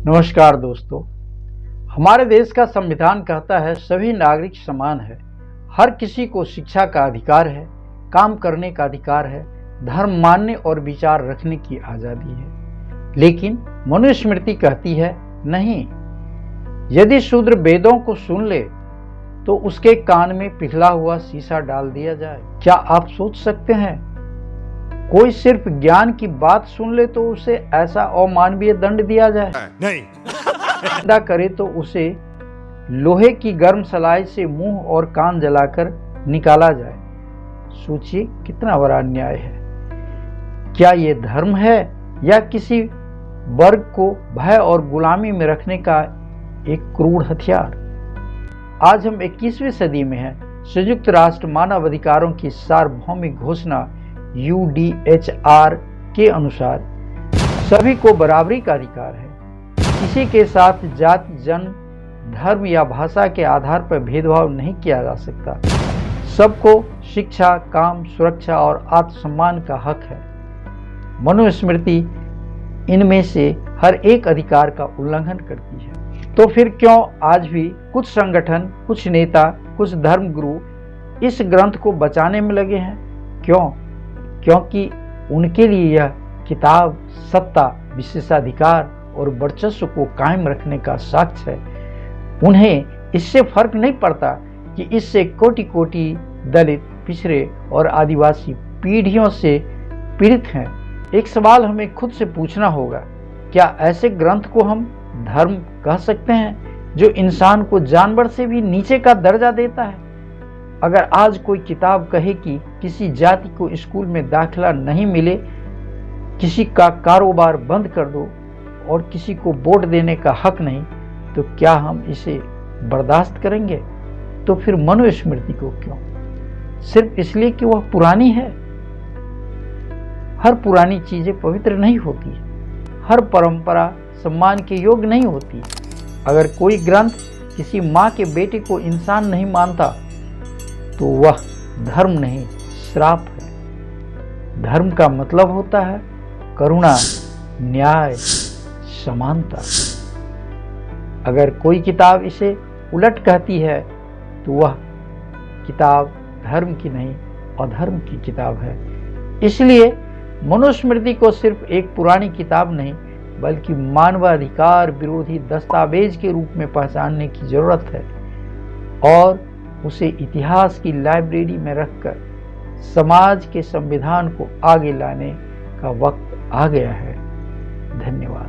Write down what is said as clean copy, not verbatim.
नमस्कार दोस्तों। हमारे देश का संविधान कहता है सभी नागरिक समान है, हर किसी को शिक्षा का अधिकार है, काम करने का अधिकार है, धर्म मानने और विचार रखने की आज़ादी है। लेकिन मनुस्मृति कहती है नहीं, यदि शूद्र वेदों को सुन ले तो उसके कान में पिघला हुआ शीशा डाल दिया जाए। क्या आप सोच सकते हैं, कोई सिर्फ ज्ञान की बात सुन ले तो उसे ऐसा अमानवीय दंड दिया जाए? नहीं। निंदा करे तो उसे लोहे की गर्म सलाई से मुंह और कान जलाकर निकाला जाए। सोचिए कितना बड़ा अन्याय है। क्या ये धर्म है या किसी वर्ग को भय और गुलामी में रखने का एक क्रूर हथियार? आज हम 21वीं सदी में हैं। संयुक्त राष्ट्र मानव अधिकारों की सार्वभौमिक घोषणा UDHR के अनुसार सभी को बराबरी का अधिकार है। किसी के साथ जाति, जन्म, धर्म या भाषा के आधार पर भेदभाव नहीं किया जा सकता। सबको शिक्षा, काम, सुरक्षा और आत्मसम्मान का हक है। मनुस्मृति इनमें से हर एक अधिकार का उल्लंघन करती है। तो फिर क्यों आज भी कुछ संगठन, कुछ नेता, कुछ धर्मगुरु इस ग्रंथ को बचाने में लगे हैं? क्यों? क्योंकि उनके लिए यह किताब सत्ता, विशेषाधिकार और वर्चस्व को कायम रखने का साक्ष्य है। उन्हें इससे फर्क नहीं पड़ता कि इससे कोटि कोटि दलित, पिछड़े और आदिवासी पीढ़ियों से पीड़ित हैं। एक सवाल हमें खुद से पूछना होगा, क्या ऐसे ग्रंथ को हम धर्म कह सकते हैं जो इंसान को जानवर से भी नीचे का दर्जा देता है? अगर आज कोई किताब कहे कि किसी जाति को स्कूल में दाखिला नहीं मिले, किसी का कारोबार बंद कर दो और किसी को वोट देने का हक नहीं, तो क्या हम इसे बर्दाश्त करेंगे? तो फिर मनुस्मृति को क्यों? सिर्फ इसलिए कि वह पुरानी है? हर पुरानी चीजें पवित्र नहीं होती, हर परंपरा सम्मान के योग्य नहीं होती। अगर कोई ग्रंथ किसी माँ के बेटे को इंसान नहीं मानता तो वह धर्म नहीं, श्राप है। धर्म का मतलब होता है करुणा, न्याय, समानता। अगर कोई किताब इसे उलट कहती है तो वह किताब धर्म की नहीं, अधर्म की किताब है। इसलिए मनुस्मृति को सिर्फ एक पुरानी किताब नहीं, बल्कि मानवाधिकार विरोधी दस्तावेज के रूप में पहचानने की जरूरत है और उसे इतिहास की लाइब्रेरी में रखकर समाज के संविधान को आगे लाने का वक्त आ गया है। धन्यवाद।